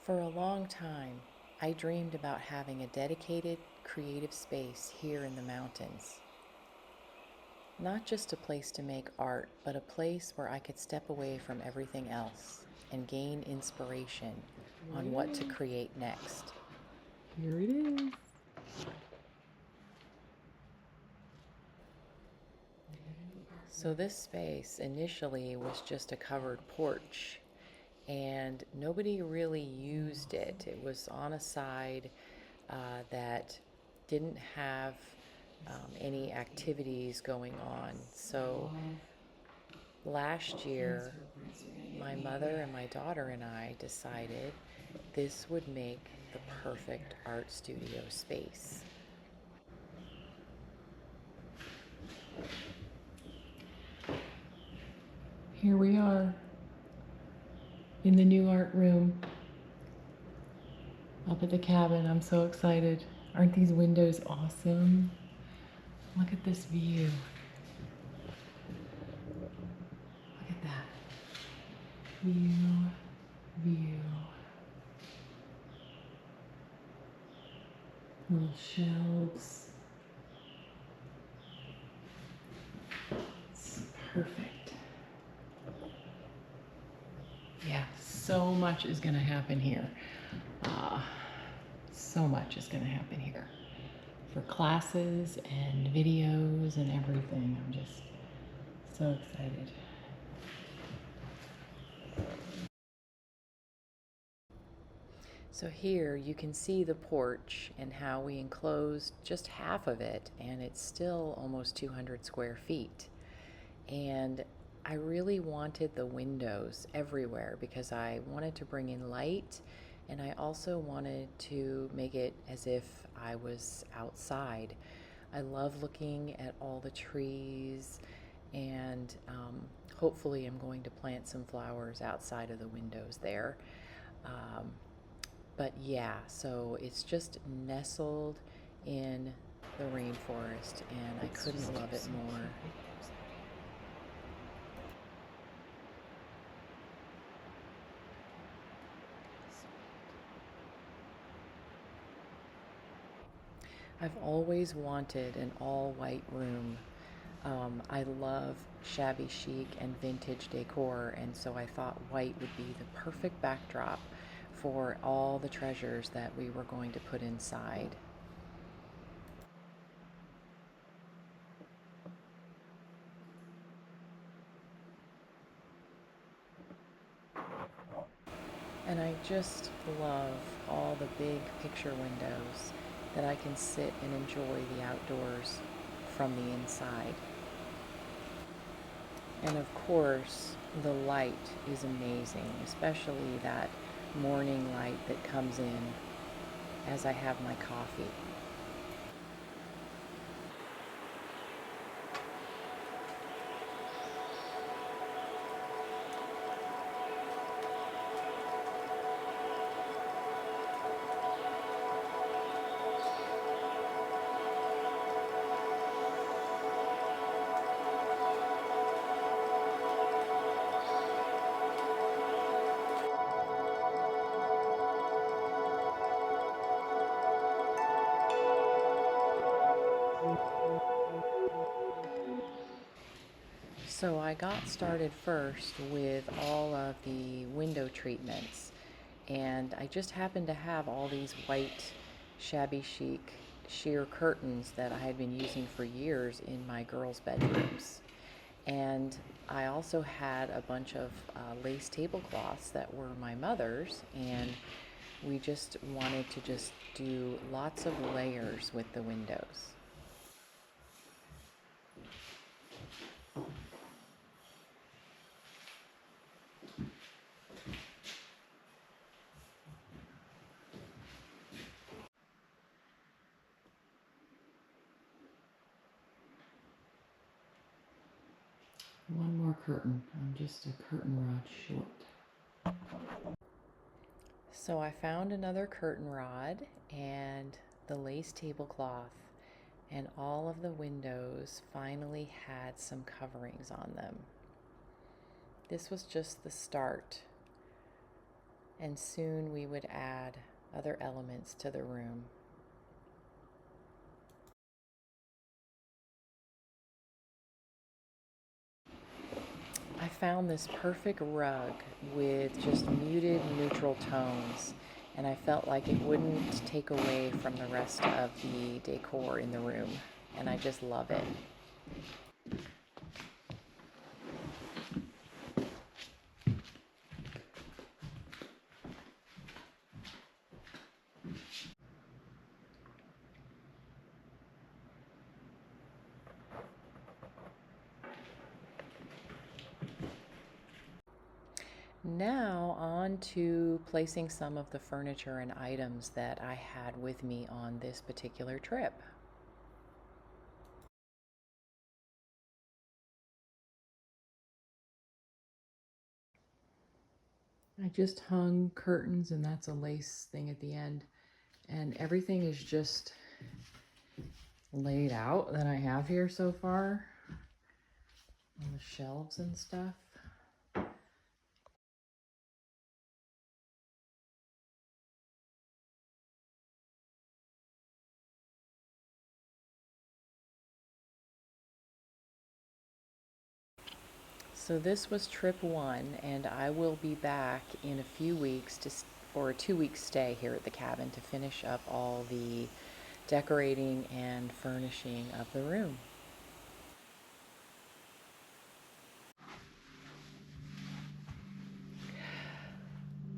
For a long time, I dreamed about having a dedicated creative space here in the mountains. Not just a place to make art, but a place where I could step away from everything else and gain inspiration on what to create next. Here it is. So, this space initially was just a covered porch, and nobody really used it. It was on a side that didn't have any activities going on. So last year, my mother and my daughter and I decided this would make the perfect art studio space. Here we are in the new art room up at the cabin. I'm so excited. Aren't these windows awesome? Look at this view. Look at that. View. Little shelves. It's perfect. Yeah, so much is going to happen here. So much is going to happen here for classes and videos and everything. I'm just so excited. So here you can see the porch and how we enclosed just half of it, and it's still almost 200 square feet. And I really wanted the windows everywhere because I wanted to bring in light, and I also wanted to make it as if I was outside. I love looking at all the trees, and hopefully I'm going to plant some flowers outside of the windows there. Um, but yeah, so it's just nestled in the rainforest, and I couldn't love it more. I've always wanted an all-white room. I love shabby chic and vintage decor, and so I thought white would be the perfect backdrop for all the treasures that we were going to put inside. And I just love all the big picture windows that I can sit and enjoy the outdoors from the inside. And of course, the light is amazing, especially that morning light that comes in as I have my coffee. So I got started first with all of the window treatments, and I just happened to have all these white shabby chic sheer curtains that I had been using for years in my girls' bedrooms. And I also had a bunch of lace tablecloths that were my mother's, and we just wanted to just do lots of layers with the windows. One more curtain. I'm just a curtain rod short. So I found another curtain rod and the lace tablecloth, and all of the windows finally had some coverings on them. This was just the start. and soon we would add other elements to the room. I found this perfect rug with just muted neutral tones, and I felt like it wouldn't take away from the rest of the decor in the room, and I just love it. Now on to placing some of the furniture and items that I had with me on this particular trip. I just hung curtains, and that's a lace thing at the end, and everything is just laid out that I have here so far on the shelves and stuff. So this was trip 1, and I will be back in a few weeks for a 2-week stay here at the cabin to finish up all the decorating and furnishing of the room.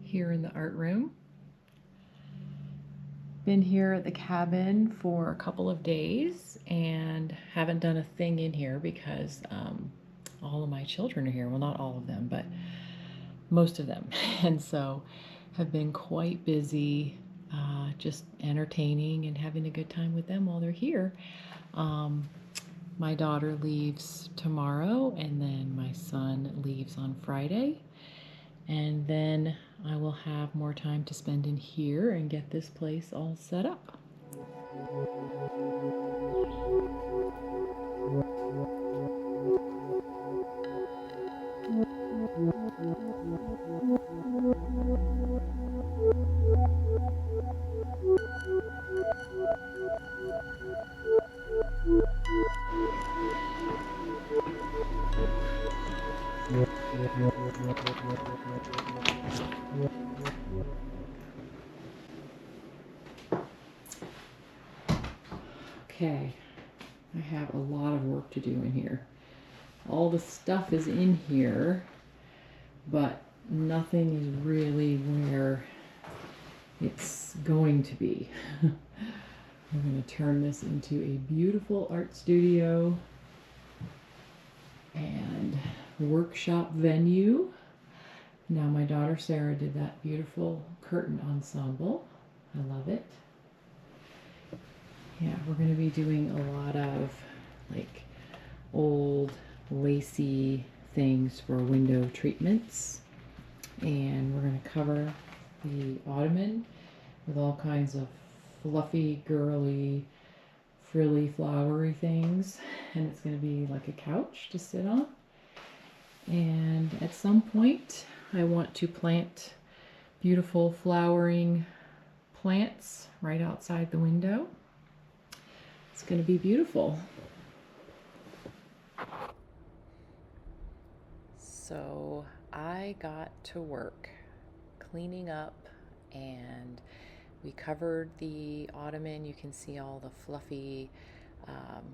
Here in the art room. Been here at the cabin for a couple of days and haven't done a thing in here because all of my children are here. Well, not all of them, but most of them. And so have been quite busy just entertaining and having a good time with them while they're here. My daughter leaves tomorrow, and then my son leaves on Friday. And then I will have more time to spend in here and get this place all set up. Okay, I have a lot of work to do in here. All the stuff is in here, but nothing is really where it's going to be. We're going to turn this into a beautiful art studio and workshop venue. Now my daughter Sarah did that beautiful curtain ensemble. I love it. Yeah, we're going to be doing a lot of like old lacy things for window treatments, and we're going to cover the ottoman with all kinds of fluffy, girly, frilly, flowery things, and it's going to be like a couch to sit on. And at some point I want to plant beautiful flowering plants right outside the window. It's going to be beautiful. So I got to work cleaning up, and we covered the ottoman. You can see all the fluffy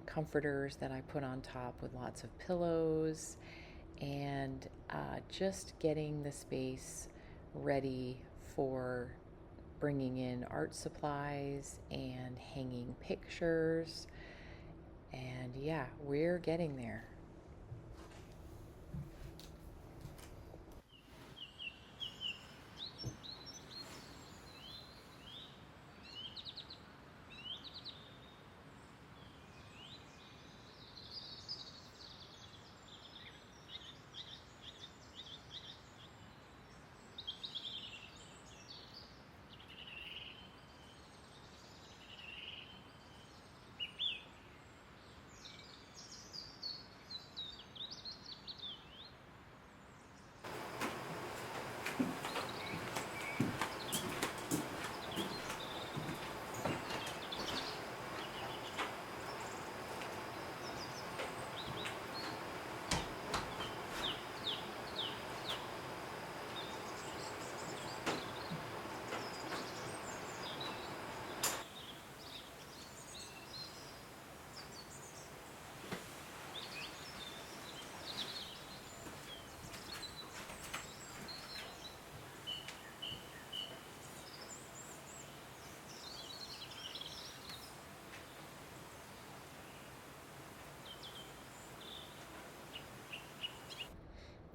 comforters that I put on top with lots of pillows, and just getting the space ready for bringing in art supplies and hanging pictures. And yeah, we're getting there.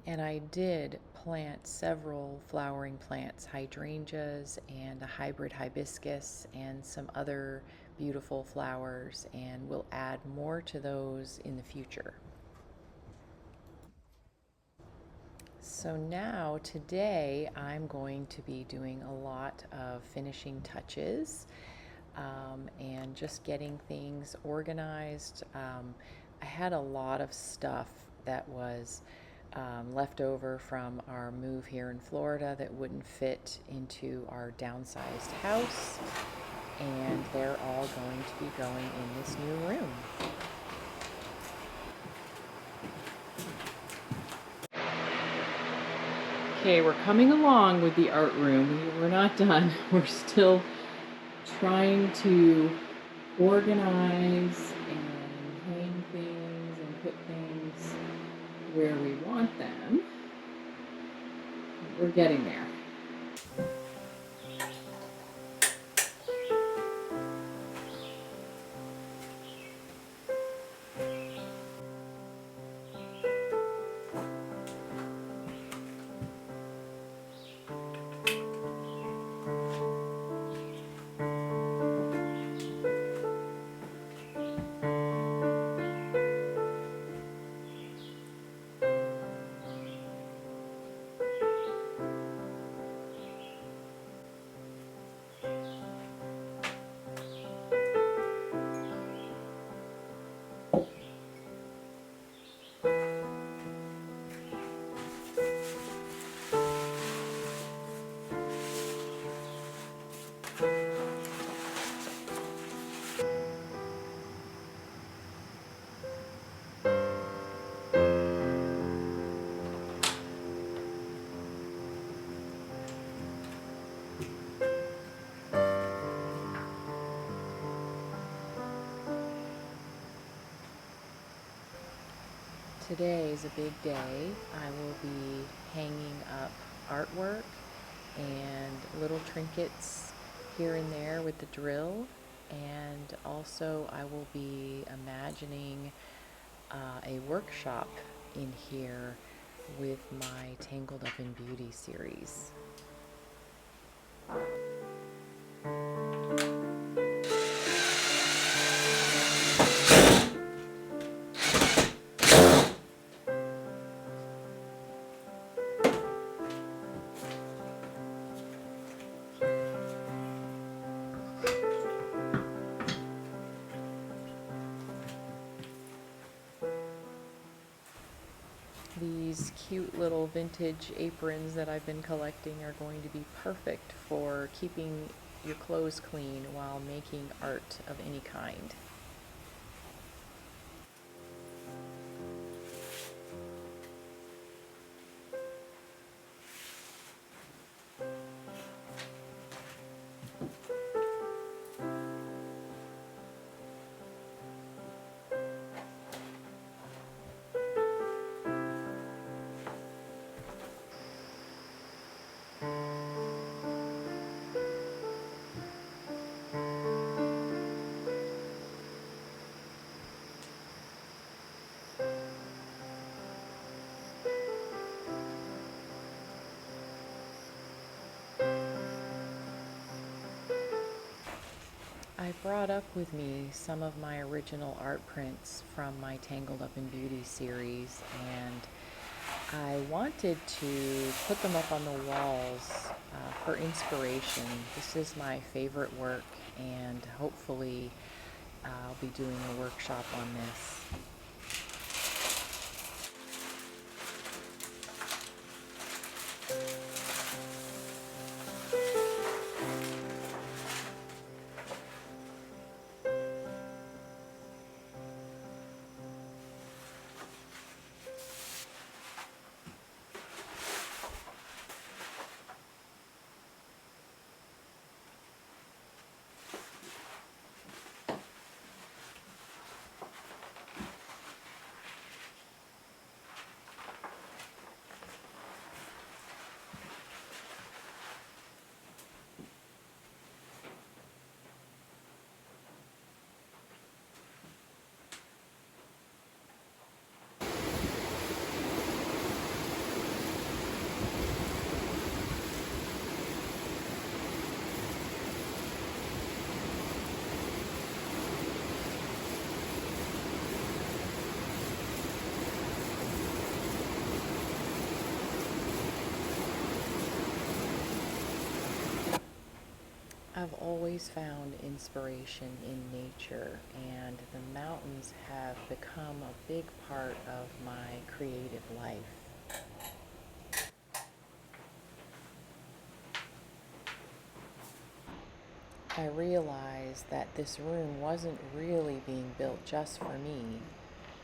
And I did plant several flowering plants, hydrangeas and a hybrid hibiscus and some other beautiful flowers, and we'll add more to those in the future. So now today I'm going to be doing a lot of finishing touches and just getting things organized. I had a lot of stuff that was left over from our move here in Florida that wouldn't fit into our downsized house, and they're all going to be going in this new room. Okay, we're coming along with the art room. We're not done. We're still trying to organize and hang things and put things where we want them. We're getting there. Today is a big day. I will be hanging up artwork and little trinkets here and there with the drill, and also I will be imagining a workshop in here with my Tangled Up in Beauty series. These cute little vintage aprons that I've been collecting are going to be perfect for keeping your clothes clean while making art of any kind. I brought up with me some of my original art prints from my Tangled Up in Beauty series, and I wanted to put them up on the walls for inspiration. This is my favorite work, and hopefully I'll be doing a workshop on this. always found inspiration in nature, and the mountains have become a big part of my creative life. I realized that this room wasn't really being built just for me.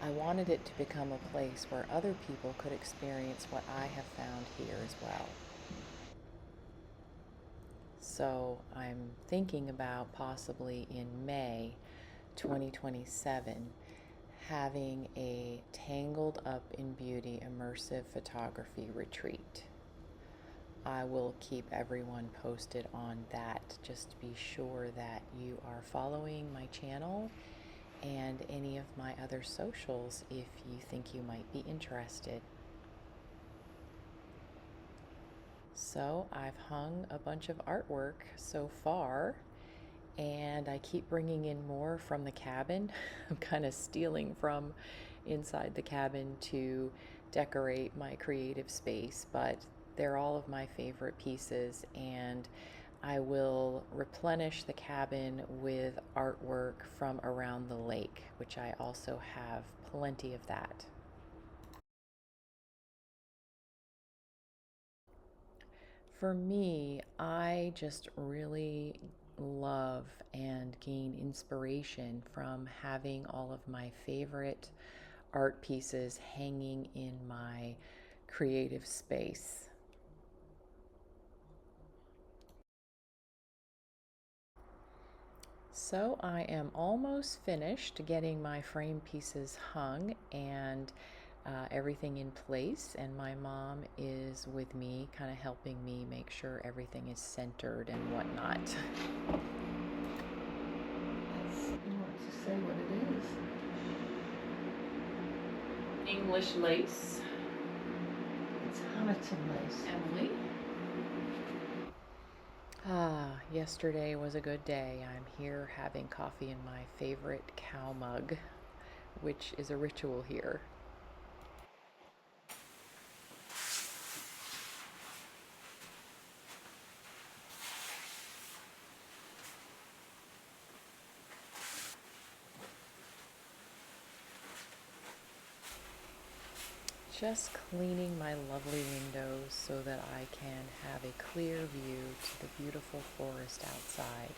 I wanted it to become a place where other people could experience what I have found here as well. So I'm thinking about possibly in May 2027 having a Tangled Up in Beauty immersive photography retreat. I will keep everyone posted on that, just to be sure that you are following my channel and any of my other socials if you think you might be interested. So I've hung a bunch of artwork so far, and I keep bringing in more from the cabin. I'm kind of stealing from inside the cabin to decorate my creative space, but they're all of my favorite pieces, and I will replenish the cabin with artwork from around the lake, which I also have plenty of that. For me, I just really love and gain inspiration from having all of my favorite art pieces hanging in my creative space. So I am almost finished getting my frame pieces hung and everything in place, and my mom is with me, kind of helping me make sure everything is centered and whatnot. You want to say what it is? English lace. It's Hamilton lace. Emily? Yesterday was a good day. I'm here having coffee in my favorite cow mug, which is a ritual here. Just cleaning my lovely windows so that I can have a clear view to the beautiful forest outside.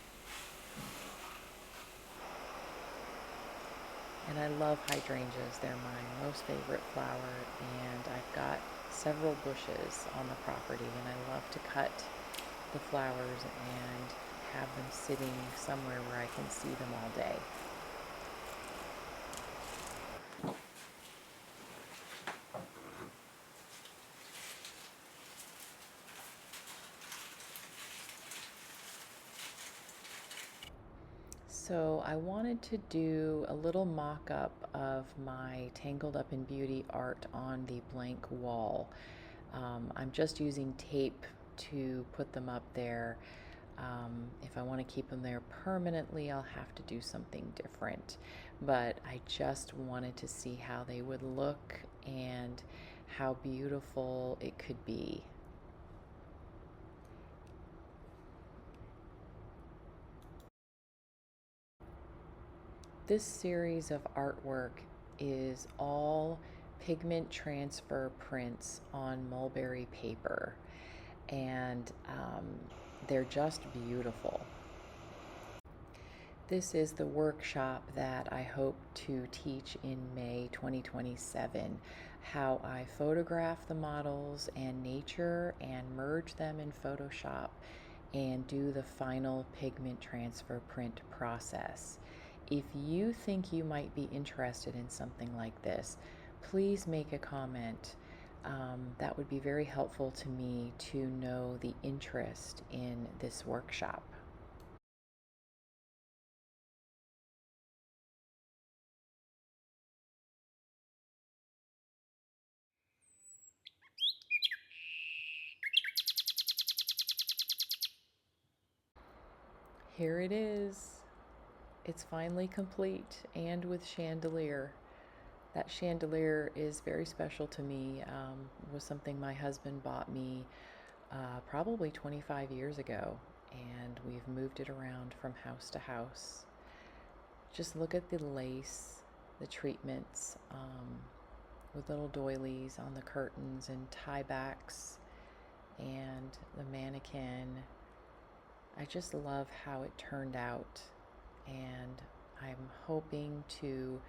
And I love hydrangeas. They're my most favorite flower, and I've got several bushes on the property, and I love to cut the flowers and have them sitting somewhere where I can see them all day. So I wanted to do a little mock-up of my Tangled Up in Beauty art on the blank wall. I'm just using tape to put them up there. If I want to keep them there permanently, I'll have to do something different. But I just wanted to see how they would look and how beautiful it could be. This series of artwork is all pigment transfer prints on Mulberry paper, and they're just beautiful. This is the workshop that I hope to teach in May 2027, how I photograph the models and nature and merge them in Photoshop and do the final pigment transfer print process. If you think you might be interested in something like this, please make a comment. That would be very helpful to me to know the interest in this workshop. Here it is. It's finally complete and with chandelier. That chandelier is very special to me. It was something my husband bought me probably 25 years ago, and we've moved it around from house to house. Just look at the lace, the treatments, with little doilies on the curtains and tie backs and the mannequin. I just love how it turned out, and I'm hoping to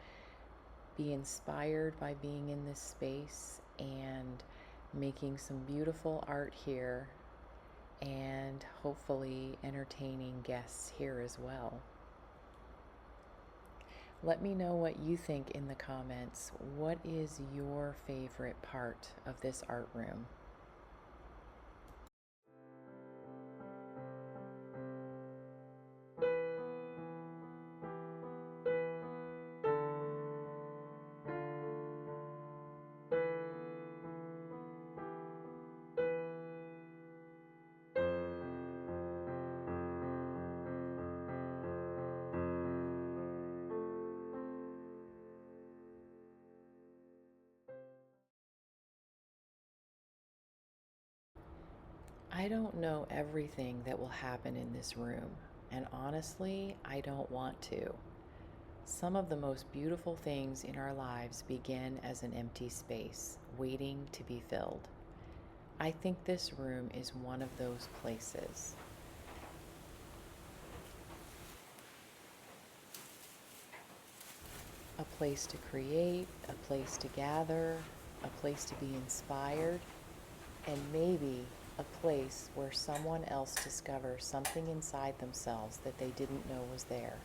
be inspired by being in this space and making some beautiful art here, and hopefully entertaining guests here as well. Let me know what you think in the comments. What is your favorite part of this art room? I don't know everything that will happen in this room, and honestly, I don't want to. Some of the most beautiful things in our lives begin as an empty space, waiting to be filled. I think this room is one of those places. A place to create, a place to gather, a place to be inspired, and maybe a place where someone else discovers something inside themselves that they didn't know was there.